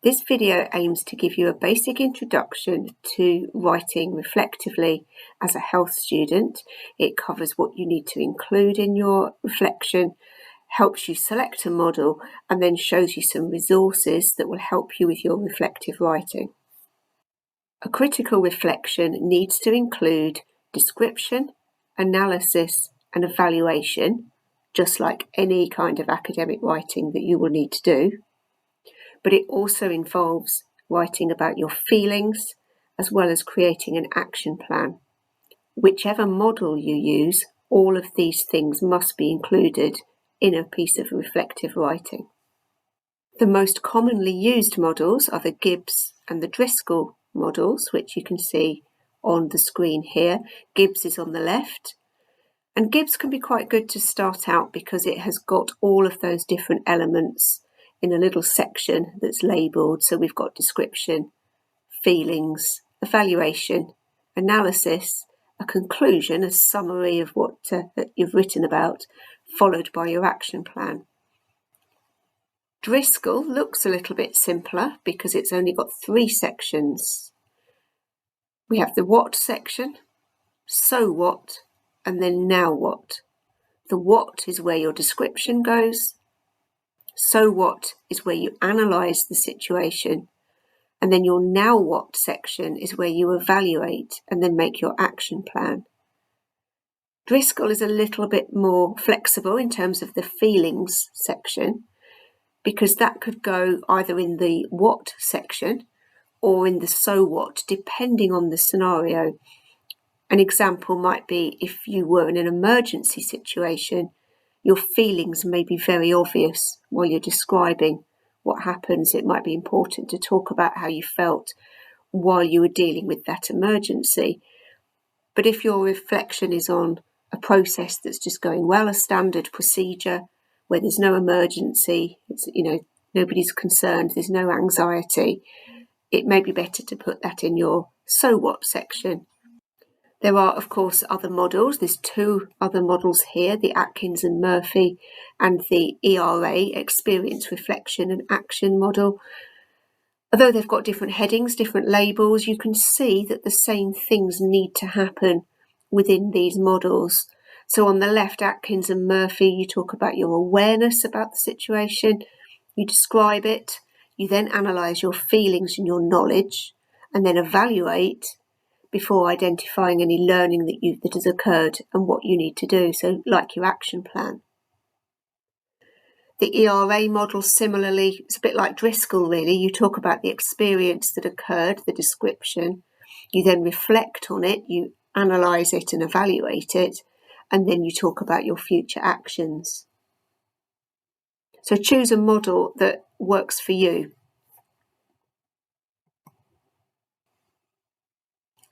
This video aims to give you a basic introduction to writing reflectively as a health student. It covers what you need to include in your reflection, helps you select a model, and then shows you some resources that will help you with your reflective writing. A critical reflection needs to include description, analysis, and evaluation, just like any kind of academic writing that you will need to do. But it also involves writing about your feelings as well as creating an action plan. Whichever model you use, all of these things must be included in a piece of reflective writing. The most commonly used models are the Gibbs and the Driscoll models, which you can see on the screen here. Gibbs is on the left, and Gibbs can be quite good to start out because it has got all of those different elements in a little section that's labelled. So we've got description, feelings, evaluation, analysis, a conclusion, a summary of what you've written about, followed by your action plan. Driscoll looks a little bit simpler because it's only got 3 sections. We have the what section, so what, and then now what. The what is where your description goes. So what is where you analyse the situation. And then your now what section is where you evaluate and then make your action plan. Driscoll is a little bit more flexible in terms of the feelings section, because that could go either in the what section or in the so what, depending on the scenario. An example might be if you were in an emergency situation, your feelings may be very obvious while you're describing what happens. It might be important to talk about how you felt while you were dealing with that emergency. But if your reflection is on a process that's just going well, a standard procedure where there's no emergency, it's, nobody's concerned, there's no anxiety, it may be better to put that in your so what section. There are, of course, other models. There's 2 other models here, the Atkins and Murphy and the ERA, Experience, Reflection and Action model. Although they've got different headings, different labels, you can see that the same things need to happen within these models. So on the left, Atkins and Murphy, you talk about your awareness about the situation, you describe it, you then analyse your feelings and your knowledge, and then evaluate before identifying any learning that has occurred and what you need to do, so like your action plan. The ERA model similarly, it's a bit like Driscoll really. You talk about the experience that occurred, the description, you then reflect on it, you analyse it and evaluate it, and then you talk about your future actions. So choose a model that works for you.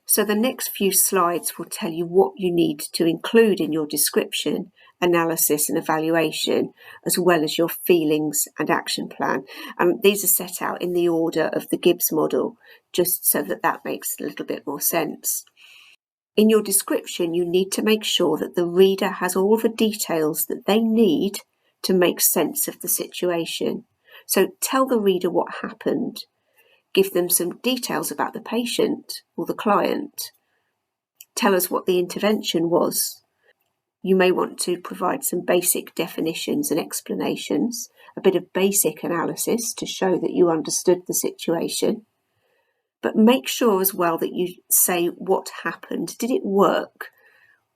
So the next few slides will tell you what you need to include in your description, analysis and evaluation, as well as your feelings and action plan. And these are set out in the order of the Gibbs model, just so that makes a little bit more sense. In your description, you need to make sure that the reader has all the details that they need to make sense of the situation. So tell the reader what happened. Give them some details about the patient or the client. Tell us what the intervention was. You may want to provide some basic definitions and explanations, a bit of basic analysis to show that you understood the situation. But make sure as well that you say what happened. Did it work?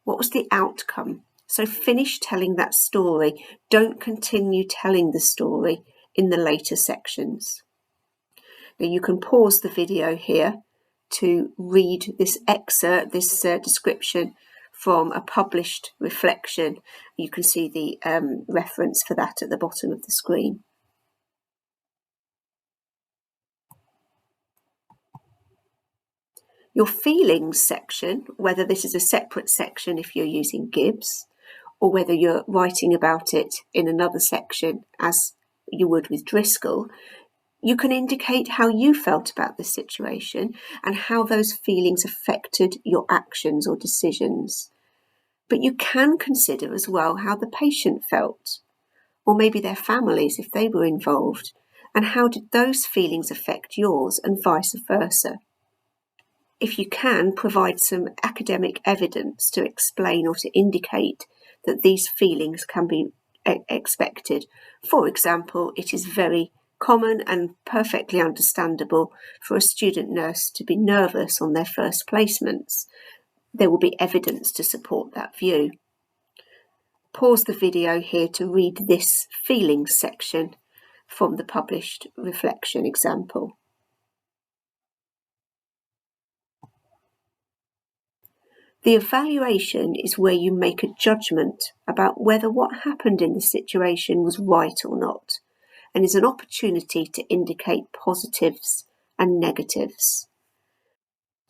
What was the outcome? So finish telling that story. Don't continue telling the story in the later sections. Now you can pause the video here to read this excerpt, this description from a published reflection. You can see the reference for that at the bottom of the screen. Your feelings section, whether this is a separate section if you're using Gibbs, or whether you're writing about it in another section as you would with Driscoll, you can indicate how you felt about the situation and how those feelings affected your actions or decisions. But you can consider as well how the patient felt, or maybe their families if they were involved, And how did those feelings affect yours and vice versa? If you can, provide some academic evidence to explain or to indicate that these feelings can be expected. For example, it is very common and perfectly understandable for a student nurse to be nervous on their first placements. There will be evidence to support that view. Pause the video here to read this feelings section from the published reflection example. The evaluation is where you make a judgment about whether what happened in the situation was right or not, and is an opportunity to indicate positives and negatives.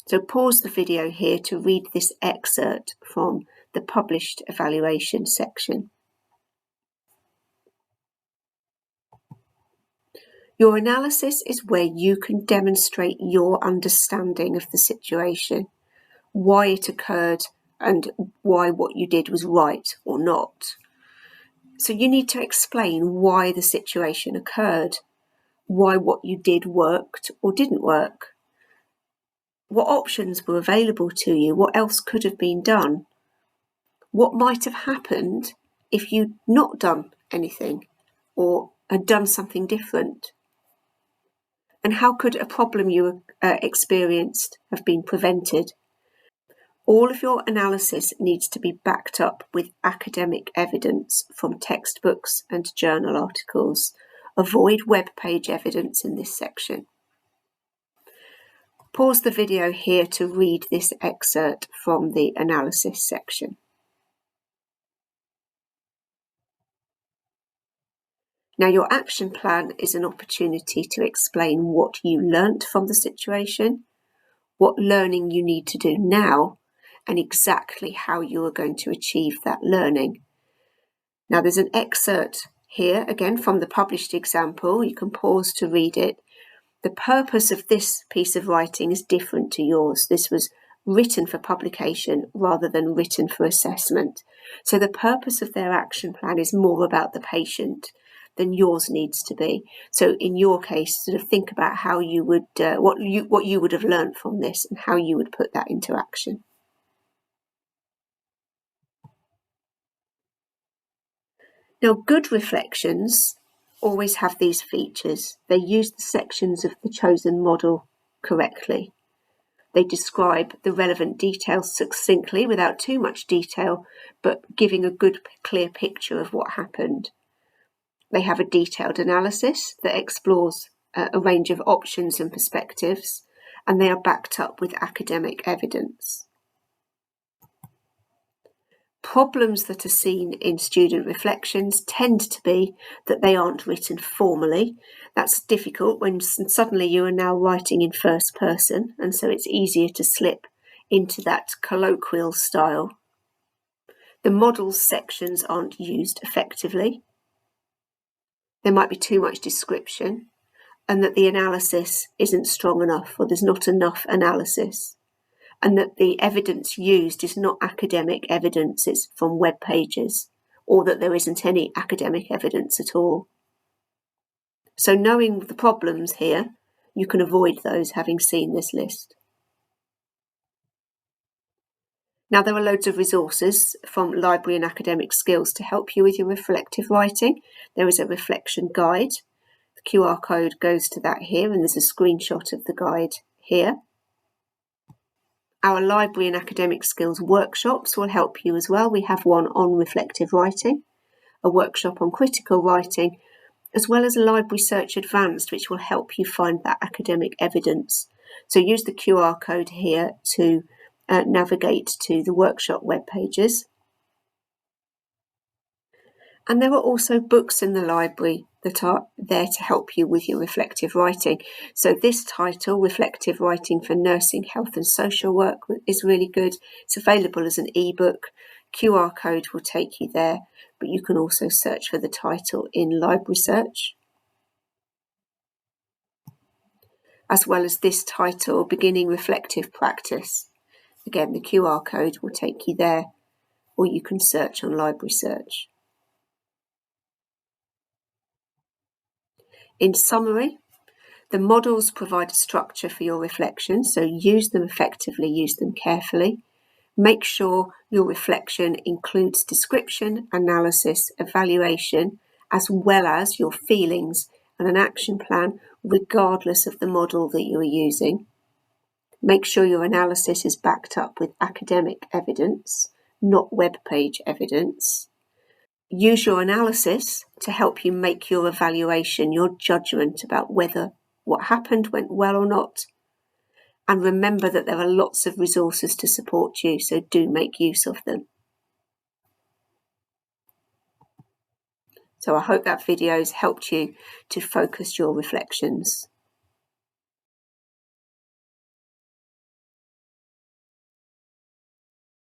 So pause the video here to read this excerpt from the published evaluation section. Your analysis is where you can demonstrate your understanding of the situation, why it occurred, and why what you did was right or not. So you need to explain why the situation occurred, why what you did worked or didn't work, what options were available to you, what else could have been done, what might have happened if you'd not done anything or had done something different, and how could a problem you experienced have been prevented. All of your analysis needs to be backed up with academic evidence from textbooks and journal articles. Avoid web page evidence in this section. Pause the video here to read this excerpt from the analysis section. Now, your action plan is an opportunity to explain what you learnt from the situation, what learning you need to do now, and exactly how you are going to achieve that learning. Now, there's an excerpt here, again, from the published example. You can pause to read it. The purpose of this piece of writing is different to yours. This was written for publication rather than written for assessment. So the purpose of their action plan is more about the patient than yours needs to be. So in your case, sort of think about how you would, what you would have learned from this and how you would put that into action. Now, good reflections always have these features. They use the sections of the chosen model correctly. They describe the relevant details succinctly without too much detail, but giving a good, clear picture of what happened. They have a detailed analysis that explores a range of options and perspectives, and they are backed up with academic evidence. Problems that are seen in student reflections tend to be that they aren't written formally. That's difficult when suddenly you are now writing in first person, and so it's easier to slip into that colloquial style. The models sections aren't used effectively. There might be too much description, and that the analysis isn't strong enough, or there's not enough analysis, and that the evidence used is not academic evidence, it's from web pages, or that there isn't any academic evidence at all. So knowing the problems here, you can avoid those having seen this list. Now, there are loads of resources from Library and Academic Skills to help you with your reflective writing. There is a reflection guide. The QR code goes to that here, and there's a screenshot of the guide here. Our Library and Academic Skills workshops will help you as well. We have one on reflective writing, a workshop on critical writing, as well as Library Search Advanced, which will help you find that academic evidence. So use the QR code here to navigate to the workshop web pages. And there are also books in the library that are there to help you with your reflective writing. So this title, Reflective Writing for Nursing, Health and Social Work, is really good. It's available as an ebook. QR code will take you there, but you can also search for the title in Library Search. As well as this title, Beginning Reflective Practice. Again, the QR code will take you there, or you can search on Library Search. In summary, the models provide a structure for your reflections, so use them effectively, use them carefully. Make sure your reflection includes description, analysis, evaluation, as well as your feelings and an action plan, regardless of the model that you are using. Make sure your analysis is backed up with academic evidence, not web page evidence. Use your analysis to help you make your evaluation, your judgment about whether what happened went well or not. And remember that there are lots of resources to support you, so do make use of them. So I hope that video has helped you to focus your reflections.